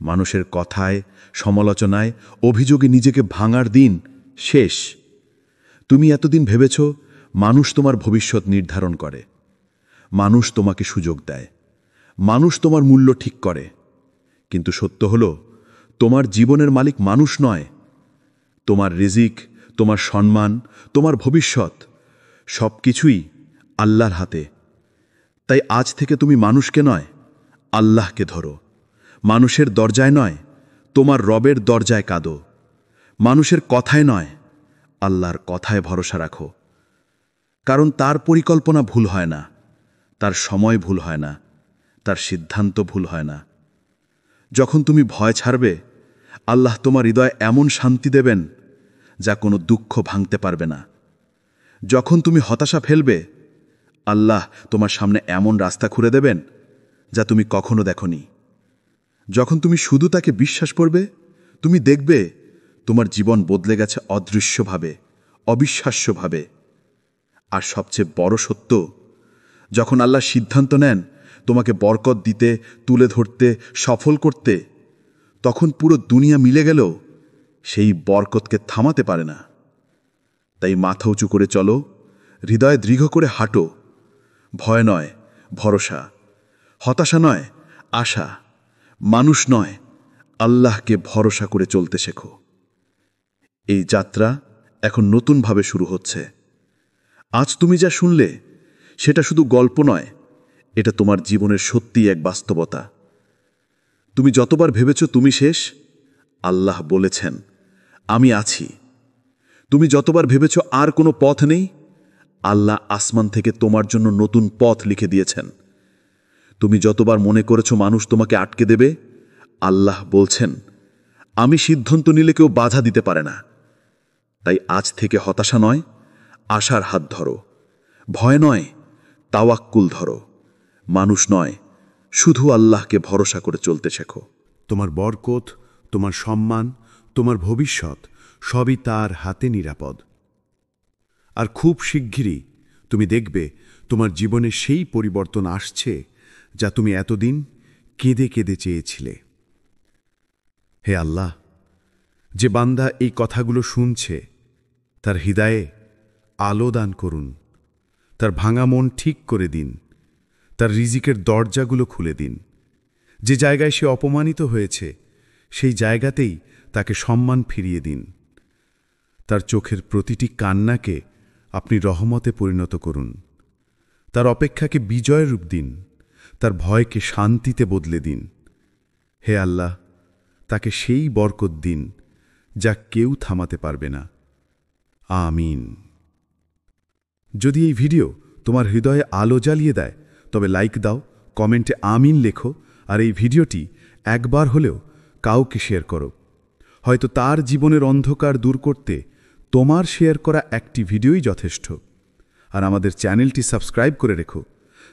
মানুষের কথায়, সমালোচনায়, অভিযোগে নিজেকে ভাঙার দিন শেষ। তুমি এতদিন ভেবেছ মানুষ তোমার ভবিষ্যৎ নির্ধারণ করে, মানুষ তোমাকে সুযোগ দেয়, মানুষ তোমার মূল্য ঠিক করে। কিন্তু সত্য হলো, তোমার জীবনের মালিক মানুষ নয়। তোমার রিজিক, তোমার সম্মান, তোমার ভবিষ্যৎ সব কিছুই আল্লাহর হাতে। তাই আজ থেকে তুমি মানুষকে নয়, আল্লাহকে ধরো। মানুষের দরজায় নয়, তোমার রবের দরজায় কাঁদো। মানুষের কথায় নয়, আল্লাহর কথায় ভরসা রাখো। কারণ তার পরিকল্পনা ভুল হয় না, তার সময় ভুল হয় না, তার সিদ্ধান্ত ভুল হয় না। যখন তুমি ভয় ছাড়বে, আল্লাহ তোমার হৃদয়ে এমন শান্তি দেবেন যা কোনো দুঃখ ভাঙতে পারবে না। যখন তুমি হতাশা ফেলবে, আল্লাহ তোমার সামনে এমন রাস্তা খুলে দেবেন যা তুমি কখনো দেখোনি। যখন তুমি শুধু তাকে বিশ্বাস করবে, তুমি দেখবে তোমার জীবন বদলে গেছে অদৃশ্যভাবে, অবিশ্বাস্যভাবে। আর সবচেয়ে বড় সত্য, যখন আল্লাহ সিদ্ধান্ত নেন তোমাকে বরকত দিতে, তুলে ধরতে, সফল করতে, তখন পুরো দুনিয়া মিলে গেলেও সেই বরকতকে থামাতে পারে না। তাই মাথা উঁচু করে চলো, হৃদয় দৃঢ় করে হাঁটো। ভয় নয়, ভরসা; হতাশা নয়, আশা; মানুষ নয়, আল্লাহকে ভরসা করে চলতে শেখো। এই যাত্রা এখন নতুনভাবে শুরু হচ্ছে। আজ তুমি যা শুনলে সেটা শুধু গল্প নয়, এটা তোমার জীবনের সত্যিই এক বাস্তবতা। তুমি যতবার ভেবেছ তুমি শেষ, আল্লাহ বলেছেন আমি আছি। তুমি যতবার ভেবেছ আর কোনো পথ নেই, আল্লাহ আসমান থেকে তোমার জন্য নতুন পথ লিখে দিয়েছেন। তুমি যতবার মনে করেছ মানুষ তোমাকে আটকে দেবে, আল্লাহ বলছেন আমি সিদ্ধান্ত নিলে কেউ বাধা দিতে পারে না। তাই আজ থেকে হতাশা নয়, আশার হাত ধরো। ভয় নয়, তাওয়াক্কুল ধরো। মানুষ নয়, শুধু আল্লাহকে ভরসা করে চলতে শেখো। তোমার বরকত, তোমার সম্মান, তোমার ভবিষ্যৎ সবই তার হাতে নিরাপদ। আর খুব শিগগিরই তুমি দেখবে তোমার জীবনে সেই পরিবর্তন আসছে যা তুমি এতদিন কেঁদে কেঁদে চেয়েছিলে। হে আল্লাহ, যে বান্দা এই কথাগুলো শুনছে তার হৃদয়ে আলো দান করুন, তার ভাঙা মন ঠিক করে দিন, তার রিজিকের দরজাগুলো খুলে দিন। যে জায়গায় সে অপমানিত হয়েছে সেই জায়গাতেই তাকে সম্মান ফিরিয়ে দিন। তার চোখের প্রতিটি কান্নাকে আপনি রহমতে পরিণত করুন। তার অপেক্ষাকে বিজয়ের রূপ দিন, তার ভয়কে শান্তিতে বদলে দিন। হে আল্লাহ, তাকে সেই বরকত দিন যা কেউ থামাতে পারবে না। আমিন। যদি এই ভিডিও তোমার হৃদয়ে আলো জ্বালিয়ে দেয় তবে লাইক দাও, কমেন্টে আমিন লেখো, আর এই ভিডিওটি একবার হলেও কাউকে শেয়ার করো। হয়তো তার জীবনের অন্ধকার দূর করতে তোমার শেয়ার করা একটি ভিডিওই যথেষ্ট। আর আমাদের চ্যানেলটি সাবস্ক্রাইব করে রেখো,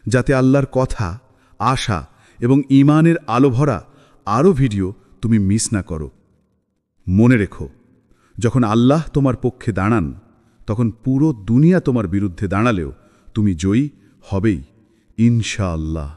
যাতে আল্লাহর কথা, আশা এবং ঈমানের আলো ভরা আরও ভিডিও তুমি মিস না করো। মনে রেখো, যখন আল্লাহ তোমার পক্ষে দাঁড়ান তখন পুরো দুনিয়া তোমার বিরুদ্ধে দাঁড়ালেও তুমি জয়ী হবেই, ইনশাআল্লাহ।